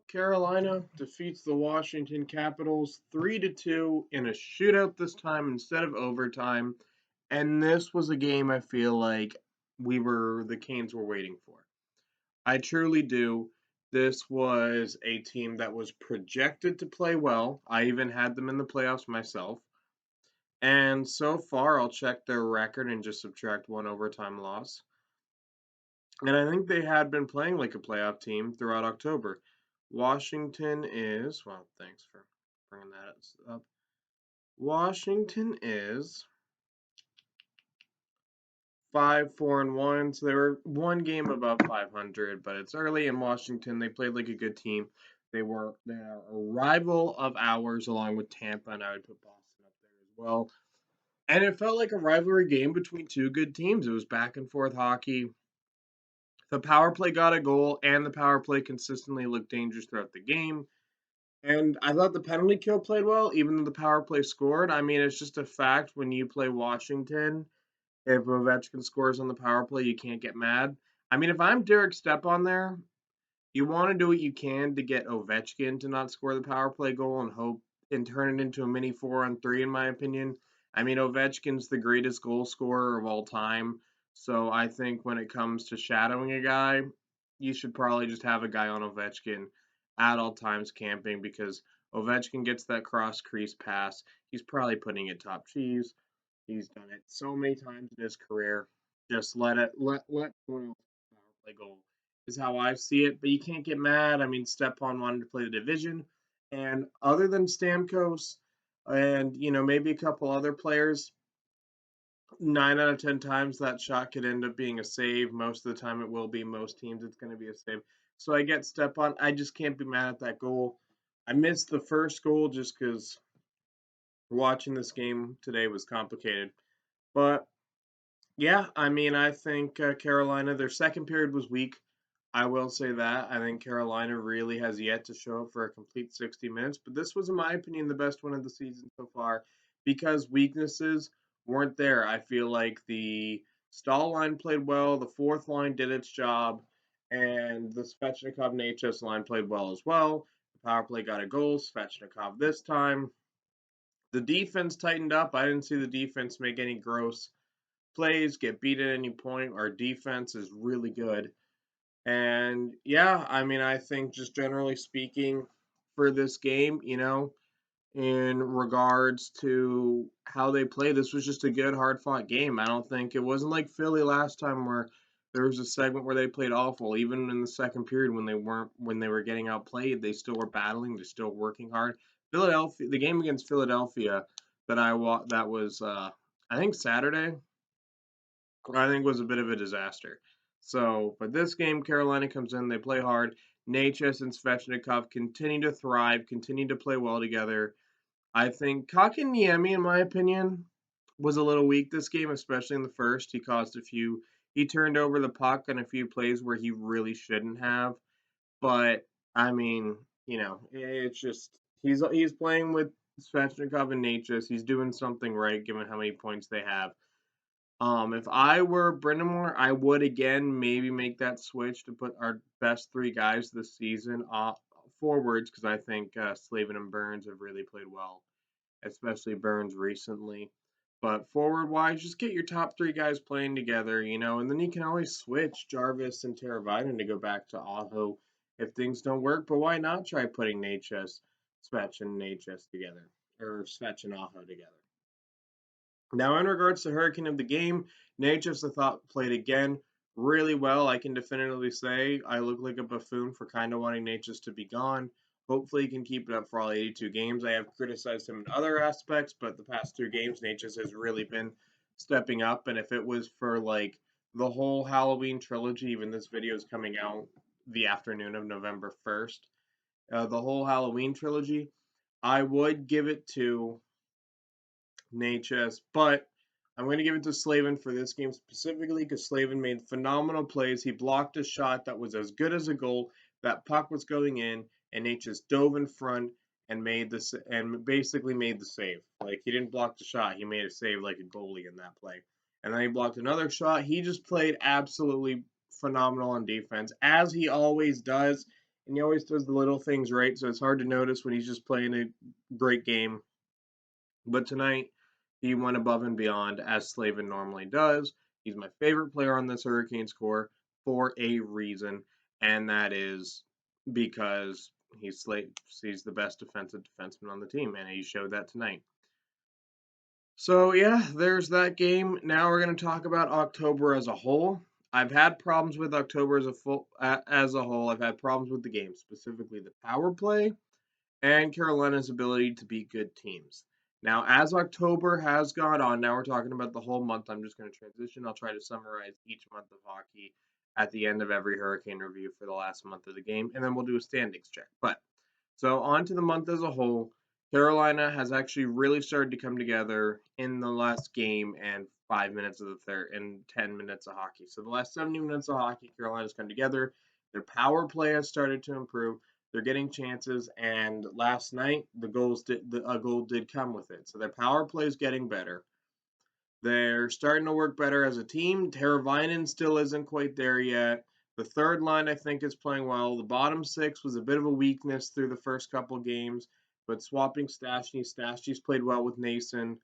Carolina defeats the Washington Capitals 3-2 in a shootout this time instead of overtime. And this was a game I feel like the Canes were waiting for. I truly do. This was a team that was projected to play well. I even had them in the playoffs myself. And so far, I'll check their record and just subtract one overtime loss. And I think they had been playing like a playoff team throughout October. Washington is, well, thanks for bringing that up. Washington is 5-4-1, so they were one game above 500, but it's early in Washington. They played like a good team. They are a rival of ours along with Tampa, and I would put Boston up there as well. And it felt like a rivalry game between two good teams. It was back and forth hockey. The power play got a goal, and the power play consistently looked dangerous throughout the game. And I thought the penalty kill played well, even though the power play scored. I mean, it's just a fact when you play Washington. If Ovechkin scores on the power play, you can't get mad. I mean, if I'm Derek Stepan there, you want to do what you can to get Ovechkin to not score the power play goal and hope and turn it into a mini 4-on-3, in my opinion. I mean, Ovechkin's the greatest goal scorer of all time. So I think when it comes to shadowing a guy, you should probably just have a guy on Ovechkin at all times camping because Ovechkin gets that cross crease pass. He's probably putting it top cheese. He's done it so many times in his career. Just let someone else power play goal is how I see it. But you can't get mad. I mean, Stepan wanted to play the division, and other than Stamkos and maybe a couple other players, 9 out of 10 times that shot could end up being a save. Most of the time, it will be. Most teams, it's going to be a save. So I get Stepan. I just can't be mad at that goal. I missed the first goal just because watching this game today was complicated. But yeah, I mean, I think Carolina, their second period was weak. I will say that. I think Carolina really has yet to show up for a complete 60 minutes, but this was, in my opinion, the best one of the season so far because weaknesses weren't there. I feel like the stall line played well, the fourth line did its job, and the Svechnikov and HS line played well as well. The power play got a goal, Svechnikov this time. The defense tightened up. I didn't see the defense make any gross plays, get beat at any point. Our defense is really good. And yeah, I mean, I think just generally speaking for this game, in regards to how they play, this was just a good, hard fought game. I don't think it wasn't like Philly last time where there was a segment where they played awful. Even in the second period when they were getting outplayed, they still were battling, they're still working hard. Philadelphia, the game against Philadelphia that was I think Saturday, I think was a bit of a disaster. So, but this game, Carolina comes in, they play hard. Natchez and Svechnikov continue to thrive, continue to play well together. I think Kakaniemi, in my opinion, was a little weak this game, especially in the first. He turned over the puck on a few plays where he really shouldn't have. But I mean, it's just he's playing with Svechnikov and Natchez. He's doing something right given how many points they have. If I were Brindamore, I would again maybe make that switch to put our best three guys this season forwards because I think Slavin and Burns have really played well, especially Burns recently. But forward wise, just get your top three guys playing together, and then you can always switch Jarvis and Teravainen to go back to Aho if things don't work. But why not try putting Svech and Natchez together, or Svech and Aho together? Now, in regards to Hurricane of the game, Natchez, I thought, played again really well. I can definitively say I look like a buffoon for kind of wanting Natchez to be gone. Hopefully, he can keep it up for all 82 games. I have criticized him in other aspects, but the past 2 games, Natchez has really been stepping up. And if it was for like the whole Halloween trilogy, even this video is coming out the afternoon of November 1st, the whole Halloween trilogy, I would give it to Natchez, but I'm going to give it to Slavin for this game specifically because Slavin made phenomenal plays. He blocked a shot that was as good as a goal. That puck was going in, and Natchez dove in front and basically made the save. Like he didn't block the shot; he made a save like a goalie in that play. And then he blocked another shot. He just played absolutely phenomenal on defense, as he always does. and he always does the little things right, so it's hard to notice when he's just playing a great game. But tonight, he went above and beyond as Slavin normally does. He's my favorite player on this Hurricanes core for a reason, and that is because he's the best defensive defenseman on the team, and he showed that tonight. So yeah, there's that game. Now we're going to talk about October as a whole. I've had problems with October as a whole. I've had problems with the game, specifically the power play and Carolina's ability to beat good teams. Now, as October has gone on, now we're talking about the whole month. I'm just going to transition. I'll try to summarize each month of hockey at the end of every Hurricane review for the last month of the game, and then we'll do a standings check. But so on to the month as a whole. Carolina has actually really started to come together in the last game and 5 minutes of the third and 10 minutes of hockey. So the last 70 minutes of hockey, Carolina's come together. Their power play has started to improve. They're getting chances, and last night a goal did come with it. So their power play is getting better. They're starting to work better as a team. Teravainen still isn't quite there yet. The third line, I think, is playing well. The bottom six was a bit of a weakness through the first couple games, but swapping Stastny's played well with Nason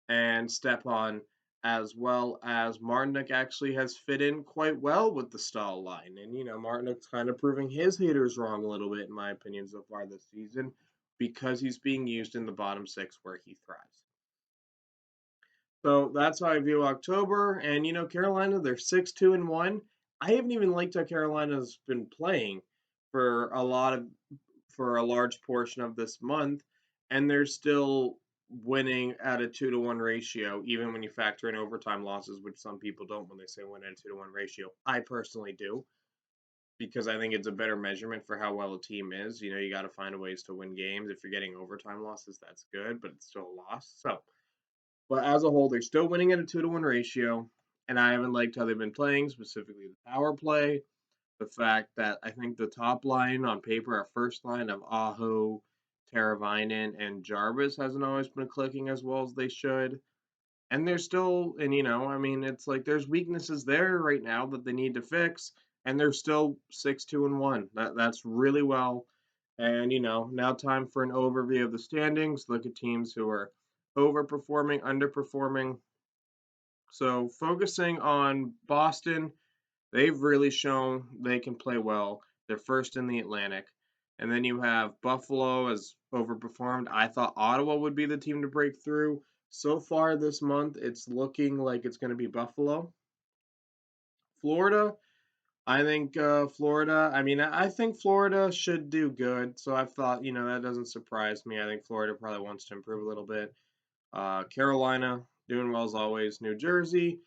and Stepan, as well as Martinook actually has fit in quite well with the Stahl line. And, Martinook's kind of proving his haters wrong a little bit, in my opinion, so far this season, because he's being used in the bottom six where he thrives. So that's how I view October. And Carolina, they're 6-2-1. I haven't even liked how Carolina's been playing for for a large portion of this month, and they're still winning at a 2-1 ratio, even when you factor in overtime losses, which some people don't when they say win at a 2-1 ratio. I personally do, because I think it's a better measurement for how well a team is. You got to find ways to win games. If you're getting overtime losses, that's good, but it's still a loss. But as a whole, they're still winning at a 2-1 ratio, and I haven't liked how they've been playing, specifically the power play. The fact that I think the top line on paper, our first line of Aho, Teravainen, and Jarvis hasn't always been clicking as well as they should. And they're still, and it's like there's weaknesses there right now that they need to fix, and they're still 6-2-1. That's really well. And now time for an overview of the standings. Look at teams who are overperforming, underperforming. So focusing on Boston, they've really shown they can play well. They're first in the Atlantic. And then you have Buffalo has overperformed. I thought Ottawa would be the team to break through. So far this month, it's looking like it's going to be Buffalo. Florida, I think Florida should do good. So I've thought, that doesn't surprise me. I think Florida probably wants to improve a little bit. Carolina, doing well as always. New Jersey,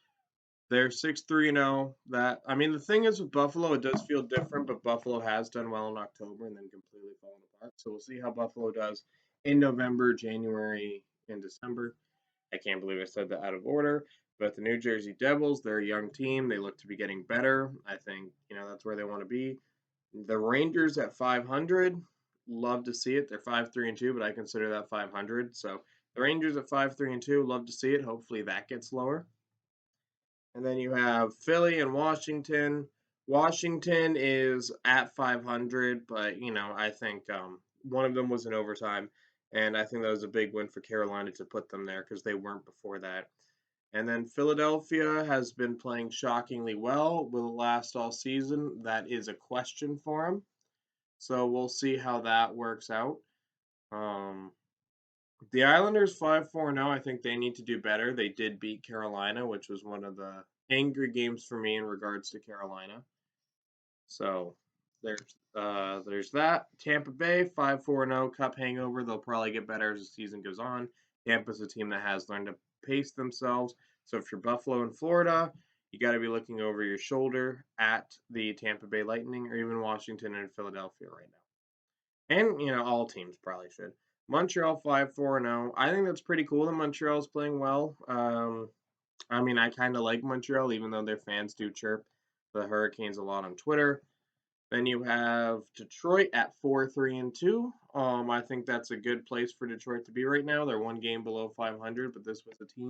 they're 6-3-0. The thing is with Buffalo, it does feel different, but Buffalo has done well in October and then completely fallen apart. So we'll see how Buffalo does in November, January, and December. I can't believe I said that out of order. But the New Jersey Devils, they're a young team. They look to be getting better. I think, that's where they want to be. The Rangers at 500, love to see it. They're 5-3-2, but I consider that 500. So the Rangers at 5-3-2, love to see it. Hopefully that gets lower. And then you have Philly and Washington. Washington is at 500, but I think one of them was in overtime, and I think that was a big win for Carolina to put them there because they weren't before that. And then Philadelphia has been playing shockingly well. Will it last all season? That is a question for them. So we'll see how that works out. The Islanders 5-4-0. I think they need to do better. They did beat Carolina, which was one of the angry games for me in regards to Carolina. So there's that. Tampa Bay 5-4-0 Cup hangover. They'll probably get better as the season goes on. Tampa's a team that has learned to pace themselves. So if you're Buffalo and Florida, you got to be looking over your shoulder at the Tampa Bay Lightning or even Washington and Philadelphia right now. And, all teams probably should. Montreal 5-4-0. I think that's pretty cool that Montreal's playing well. I kind of like Montreal, even though their fans do chirp the Hurricanes a lot on Twitter. Then you have Detroit at 4-3-2. I think that's a good place for Detroit to be right now. They're one game below 500, but this was a team